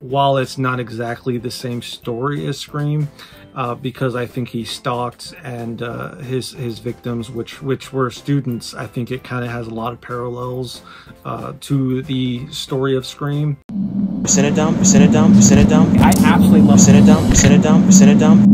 while it's not exactly the same story as Scream, because I think he stalked and his victims, which were students, I think it kind of has a lot of parallels to the story of Scream. Percent dumb. I absolutely love percent dumb.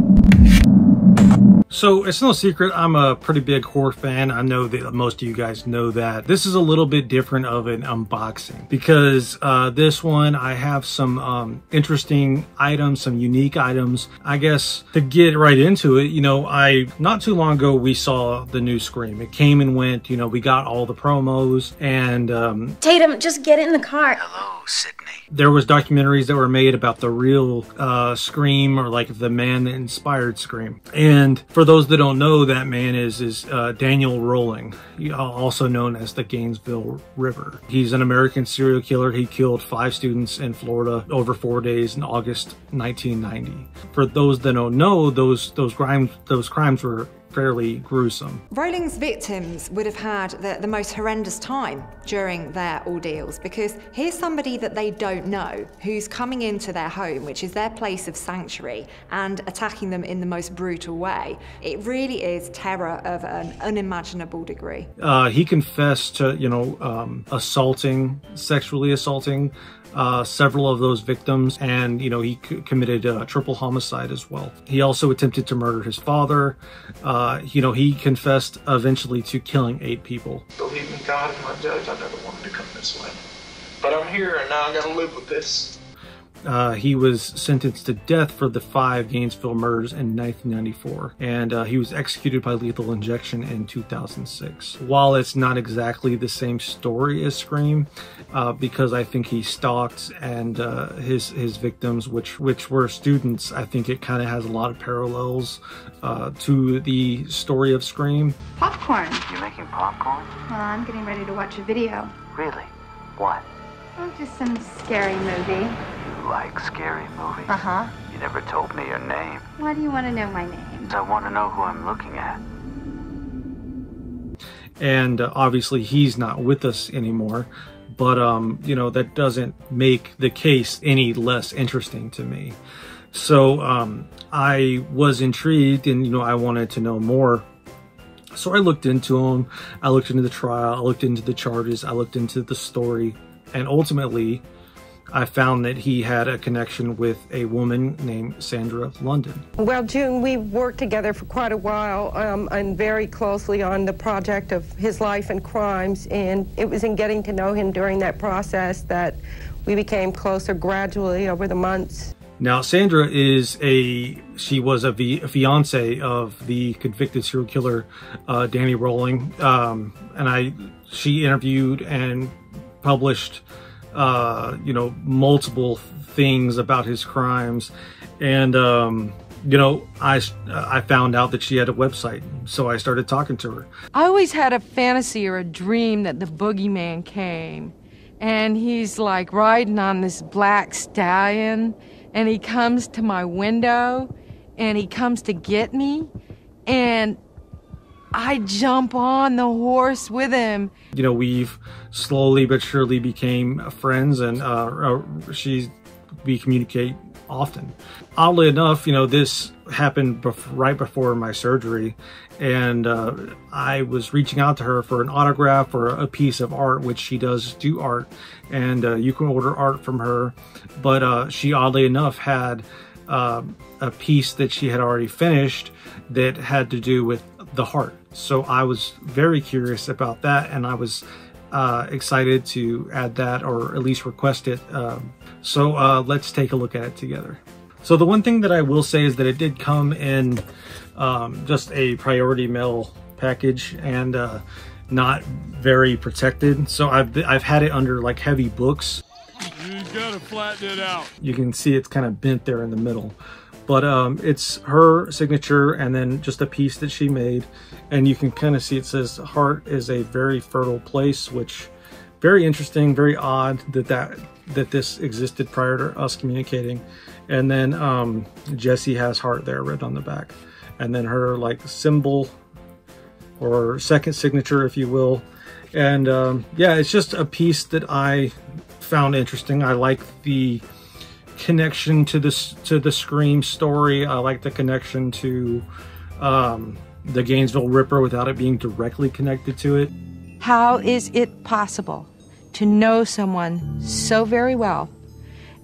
So it's no secret I'm a pretty big horror fan. I know that most of you guys know that. This is a little bit different of an unboxing because this one I have some interesting items, some unique items. I guess to get right into it, you know, not too long ago we saw the new Scream. It came and went, you know, we got all the promos and Tatum, just get in the car. Hello, Sydney. There was documentaries that were made about the real Scream, or like the man that inspired Scream. And for those that don't know, that man is Daniel Rolling, also known as the Gainesville River. He's an American serial killer. He killed 5 students in Florida over 4 days in August 1990. For those that don't know, those crimes were fairly gruesome. Rolling's victims would have had the most horrendous time during their ordeals, because here's somebody that they don't know who's coming into their home, which is their place of sanctuary, and attacking them in the most brutal way. It really is terror of an unimaginable degree. He confessed to, you know, sexually assaulting several of those victims, and you know, he committed triple homicide as well. He also attempted to murder his father. You know, he confessed eventually to killing 8 people. Believe me, God is my judge. I never wanted to come this way, but I'm here and now I gotta live with this. He was sentenced to death for the 5 Gainesville murders in 1994, and he was executed by lethal injection in 2006. While it's not exactly the same story as Scream, because I think he stalked and his victims, which were students, I think it kind of has a lot of parallels to the story of Scream. Popcorn. You making popcorn? Well, I'm getting ready to watch a video. Really? What? Oh, just some scary movie. You like scary movies? Uh-huh. You never told me your name. Why do you want to know my name? I want to know who I'm looking at. And obviously he's not with us anymore, but you know, that doesn't make the case any less interesting to me. So I was intrigued, and you know, I wanted to know more. So I looked into him, I looked into the trial, I looked into the charges, I looked into the story, and ultimately I found that he had a connection with a woman named Sondra London. Well, June, we worked together for quite a while and very closely on the project of his life and crimes, and it was in getting to know him during that process that we became closer gradually over the months. Now, Sondra she was a fiance of the convicted serial killer, Danny Rolling, and she interviewed and published, you know, multiple things about his crimes, and you know, I found out that she had a website, so I started talking to her. I always had a fantasy or a dream that the boogeyman came, and he's like riding on this black stallion, and he comes to my window, and he comes to get me, and I jump on the horse with him. You know, we've slowly but surely became friends, and we communicate often. Oddly enough, you know, this happened right before my surgery, and I was reaching out to her for an autograph or a piece of art, which she does do art, and you can order art from her, but she oddly enough had a piece that she had already finished that had to do with the heart. So I was very curious about that, and I was excited to add that, or at least request it. So let's take a look at it together. So the one thing that I will say is that it did come in just a priority mail package, and not very protected. So I've had it under like heavy books. You gotta flatten it out. You can see it's kind of bent there in the middle. But it's her signature, and then just a piece that she made, and you can kind of see it says heart is a very fertile place, which very interesting, very odd that this existed prior to us communicating. And then Jessie has heart there written on the back, and then her like symbol or second signature, if you will. And yeah, it's just a piece that I found interesting. I like the connection to the Scream story. I like the connection to the Gainesville Ripper without it being directly connected to it. How is it possible to know someone so very well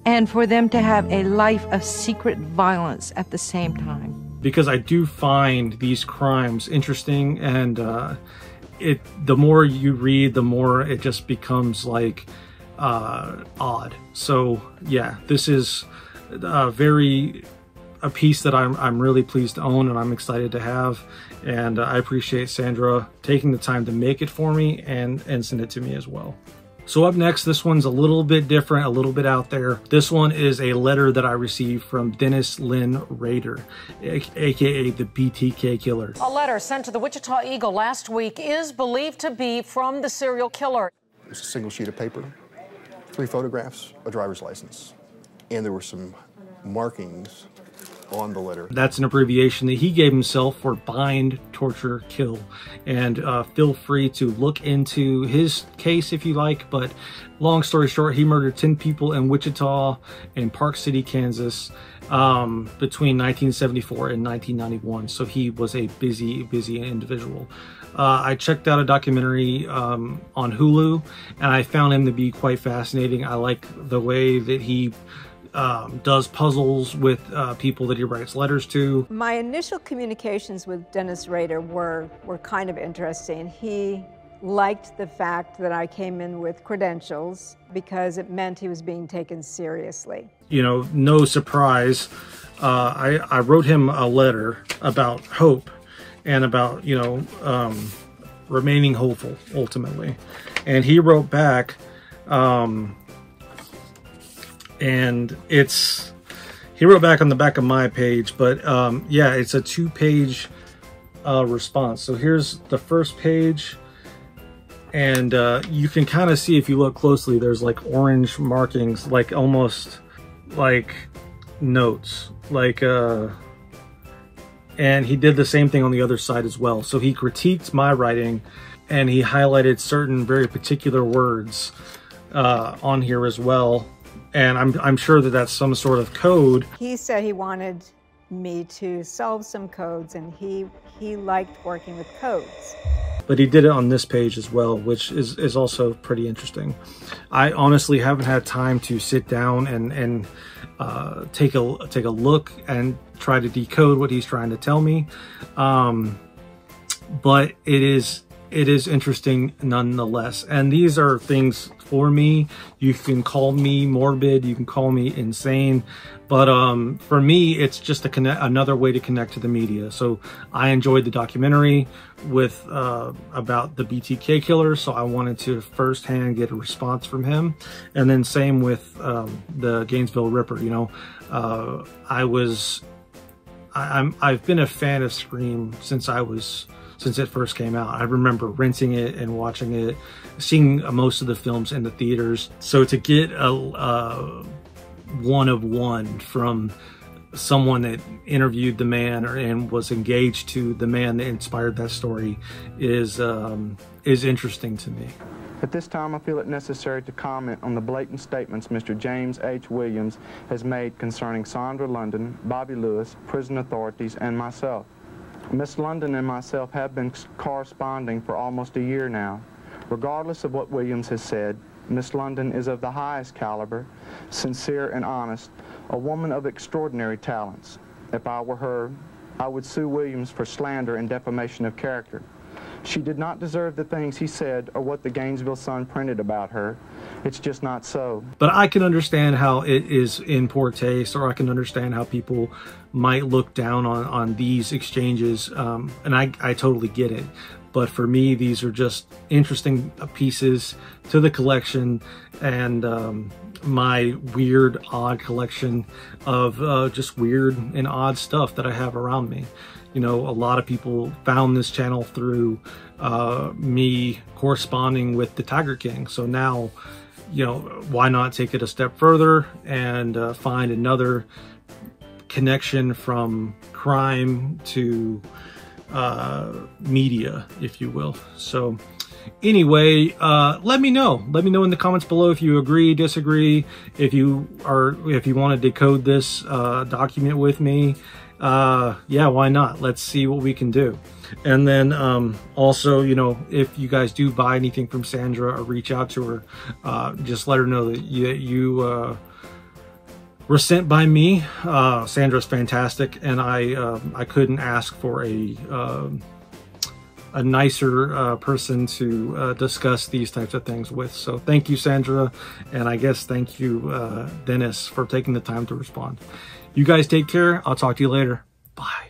and for them to have a life of secret violence at the same time? Because I do find these crimes interesting, and the more you read, the more it just becomes like odd. So yeah, this is a piece that I'm really pleased to own and I'm excited to have, and I appreciate Sondra taking the time to make it for me and send it to me as well. So up next, this one's a little bit different, a little bit out there. This one is a letter that I received from Dennis Lynn Rader, aka the BTK killer. A letter sent to the Wichita Eagle last week is believed to be from the serial killer. It's a single sheet of paper, 3 photographs, a driver's license, and there were some markings on the letter. That's an abbreviation that he gave himself for bind, torture, kill. And feel free to look into his case if you like, but long story short, he murdered 10 people in Wichita and Park City, Kansas between 1974 and 1991. So he was a busy individual. I checked out a documentary on Hulu, and I found him to be quite fascinating. I like the way that he does puzzles with people that he writes letters to. My initial communications with Dennis Rader were kind of interesting. He liked the fact that I came in with credentials because it meant he was being taken seriously. You know, no surprise, I wrote him a letter about hope and about, you know, remaining hopeful ultimately. And he wrote back, and he wrote back on the back of my page, but yeah, it's a 2-page response. So here's the first page, and you can kind of see if you look closely, there's like orange markings, like almost like notes, like and he did the same thing on the other side as well. So he critiqued my writing, and he highlighted certain very particular words on here as well. And I'm sure that that's some sort of code. He said he wanted me to solve some codes, and he liked working with codes. But he did it on this page as well, which is also pretty interesting. I honestly haven't had time to sit down and take a look and try to decode what he's trying to tell me. But it is interesting nonetheless. And these are things for me. You can call me morbid, you can call me insane, but for me, it's just another way to connect to the media. So I enjoyed the documentary with about the BTK killer, so I wanted to firsthand get a response from him. And then same with the Gainesville Ripper. You know, I've been a fan of Scream since it first came out. I remember renting it and watching it, seeing most of the films in the theaters. So to get a one of one from someone that interviewed the man and was engaged to the man that inspired that story is interesting to me. At this time, I feel it necessary to comment on the blatant statements Mr. James H. Williams has made concerning Sondra London, Bobby Lewis, prison authorities, and myself. Miss London and myself have been corresponding for almost a year now. Regardless of what Williams has said, Miss London is of the highest caliber, sincere and honest, a woman of extraordinary talents. If I were her, I would sue Williams for slander and defamation of character. She did not deserve the things he said or what the Gainesville Sun printed about her. It's just not so. But I can understand how it is in poor taste, or I can understand how people might look down on these exchanges, and I totally get it. But for me, these are just interesting pieces to the collection, and my weird, odd collection of just weird and odd stuff that I have around me. You know, a lot of people found this channel through me corresponding with the Tiger King. So now, you know, why not take it a step further and find another connection from crime to media, if you will. So anyway, let me know. Let me know in the comments below if you agree, disagree, if you want to decode this document with me. Yeah, why not? Let's see what we can do. And then also, you know, if you guys do buy anything from Sondra or reach out to her, just let her know that you were sent by me. Sondra's fantastic, and I couldn't ask for a nicer person to discuss these types of things with. So thank you, Sondra, and I guess thank you, Dennis, for taking the time to respond. You guys take care. I'll talk to you later. Bye.